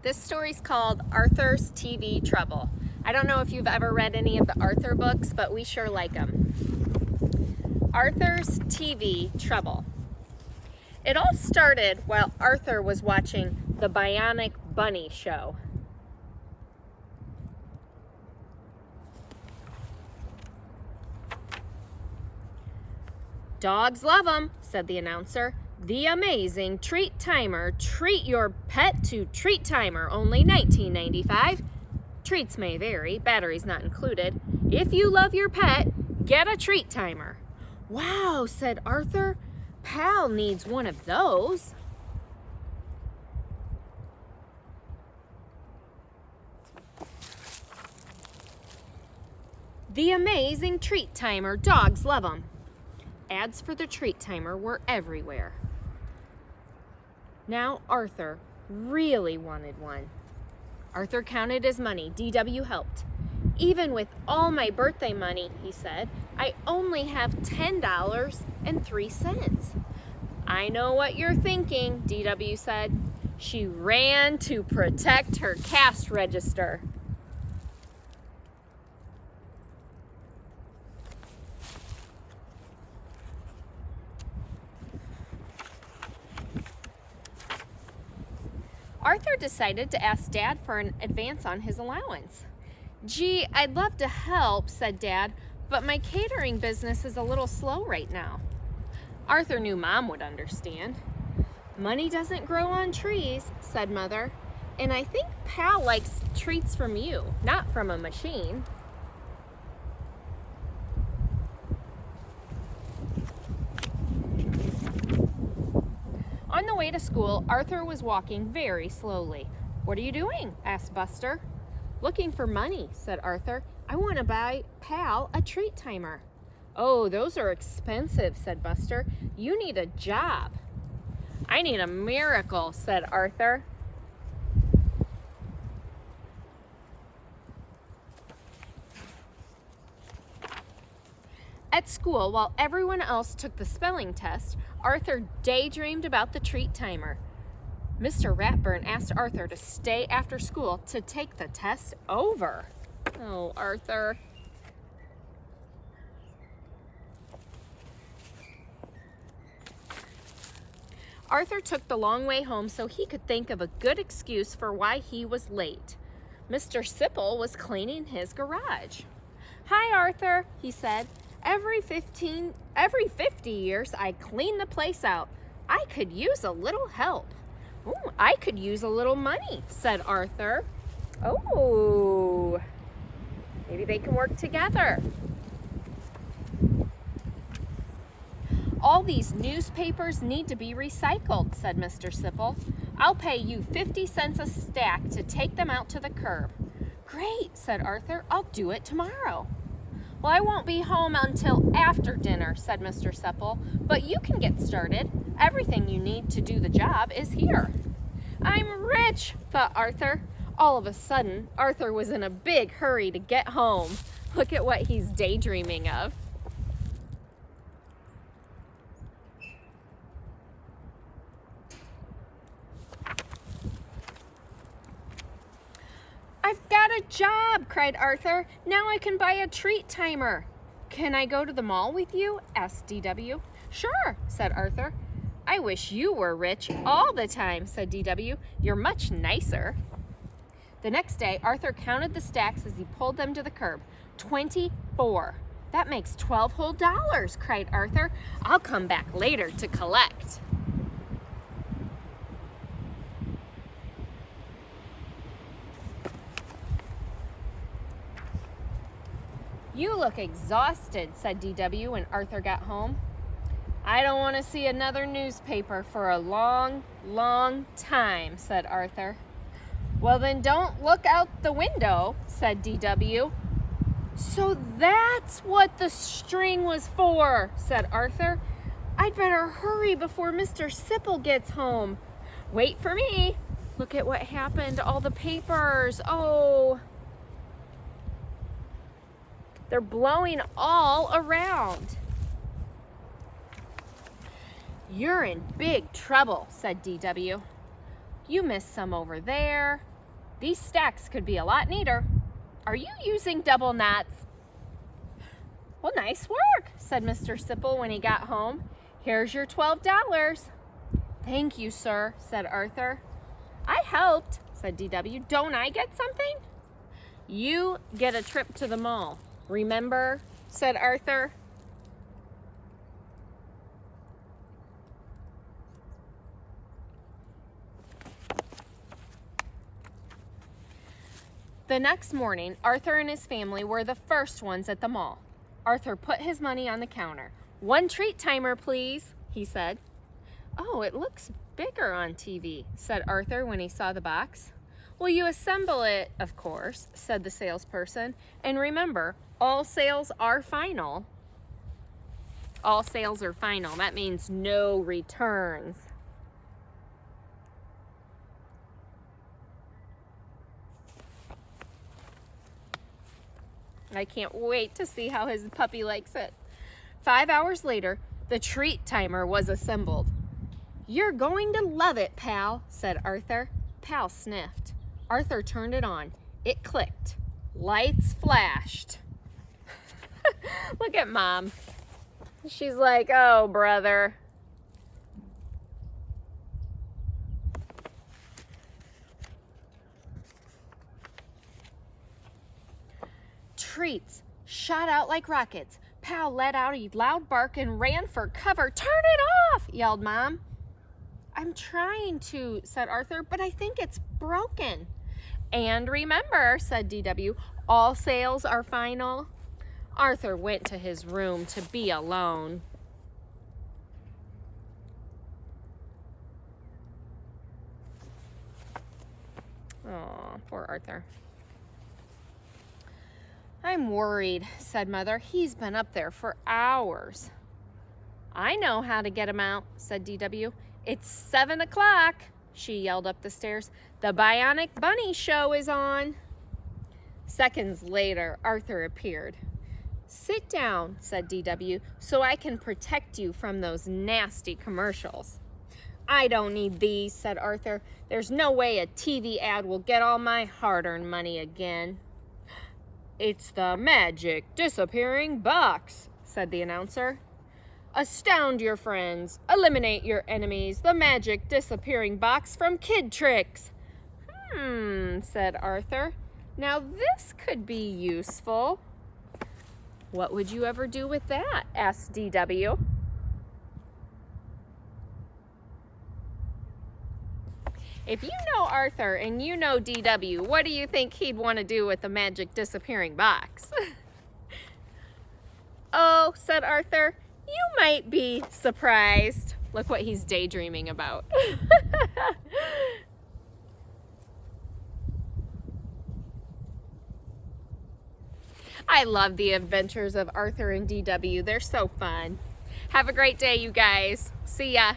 This story's called Arthur's TV Trouble. I don't know if you've ever read any of the Arthur books, but we sure like them. Arthur's TV Trouble. It all started while Arthur was watching the Bionic Bunny show. "Dogs love 'em," said the announcer. "The amazing treat timer. Treat your pet to treat timer. Only $19.95. Treats may vary. Batteries not included. If you love your pet, get a treat timer." "Wow," said Arthur. "Pal needs one of those." The amazing treat timer. Dogs love 'em. Ads for the treat timer were everywhere. Now Arthur really wanted one. Arthur counted his money. DW helped. "Even with all my birthday money," he said, "I only have $10.03. "I know what you're thinking," DW said. She ran to protect her cash register. Arthur decided to ask Dad for an advance on his allowance. "Gee, I'd love to help," said Dad, "but my catering business is a little slow right now." Arthur knew Mom would understand. "Money doesn't grow on trees," said Mother, "and I think Pal likes treats from you, not from a machine." On the way to school, Arthur was walking very slowly. "What are you doing?" asked Buster. "Looking for money," said Arthur. "I want to buy Pal a treat timer." "Oh, those are expensive," said Buster. "You need a job." "I need a miracle," said Arthur. At school, while everyone else took the spelling test, Arthur daydreamed about the treat timer. Mr. Ratburn asked Arthur to stay after school to take the test over. Oh, Arthur. Arthur took the long way home so he could think of a good excuse for why he was late. Mr. Sipple was cleaning his garage. "Hi, Arthur," he said. Every 50 years, I clean the place out. I could use a little help." "Ooh, I could use a little money," said Arthur. "Oh, maybe they can work together." "All these newspapers need to be recycled," said Mr. Sipple. "I'll pay you 50 cents a stack to take them out to the curb." "Great," said Arthur. "I'll do it tomorrow." "Well, I won't be home until after dinner," said Mr. Sipple, "but you can get started. Everything you need to do the job is here." "I'm rich," thought Arthur. All of a sudden, Arthur was in a big hurry to get home. Look at what he's daydreaming of. "I've got a job," cried Arthur. "Now I can buy a treat timer." "Can I go to the mall with you?" asked DW. "Sure," said Arthur. "I wish you were rich all the time," said DW. "You're much nicer." The next day, Arthur counted the stacks as he pulled them to the curb. 24. "That makes $12 whole," cried Arthur. "I'll come back later to collect." "You look exhausted," said DW when Arthur got home. "I don't want to see another newspaper for a long, long time," said Arthur. "Well, then don't look out the window," said DW. "So that's what the string was for," said Arthur. "I'd better hurry before Mr. Sipple gets home." "Wait for me. Look at what happened to all the papers. Oh, they're blowing all around." "You're in big trouble," said DW. "You missed some over there, These stacks could be a lot neater. Are you using double knots? Well, nice work, said Mr. Sipple when he got home. Here's your $12. Thank you, sir, said Arthur. I helped, said DW. Don't I get something? You get a trip to the mall. Remember, said Arthur. The next morning, Arthur and his family were the first ones at the mall. Arthur put his money on the counter. 1 treat timer, please, he said. Oh, it looks bigger on TV, said Arthur when he saw the box. Well, you assemble it, of course, said the salesperson. And remember, all sales are final. All sales are final. That means no returns. I can't wait to see how his puppy likes it. 5 hours later, the treat timer was assembled. You're going to love it, pal, said Arthur. Pal sniffed. Arthur turned it on. It clicked. Lights flashed. Look at Mom. She's like, oh, brother. Treats shot out like rockets. Pal let out a loud bark and ran for cover. Turn it off, yelled Mom. I'm trying to, said Arthur, but I think it's broken. And remember, said DW, all sales are final. Arthur went to his room to be alone. Oh, poor Arthur. I'm worried, said Mother. He's been up there for hours. I know how to get him out, said DW. It's 7 o'clock, she yelled up the stairs. The Bionic Bunny show is on. Seconds later, Arthur appeared. Sit down, said DW, so I can protect you from those nasty commercials. I don't need these, said Arthur. There's no way a TV ad will get all my hard-earned money again. It's the magic disappearing box, said the announcer. Astound your friends, eliminate your enemies, the magic disappearing box from Kid Tricks. Said Arthur. Now this could be useful. What would you ever do with that? Asked DW. If you know Arthur and you know DW, what do you think he'd want to do with the magic disappearing box? Oh, said Arthur, you might be surprised. Look what he's daydreaming about. I love the adventures of Arthur and DW. They're so fun. Have a great day, you guys. See ya.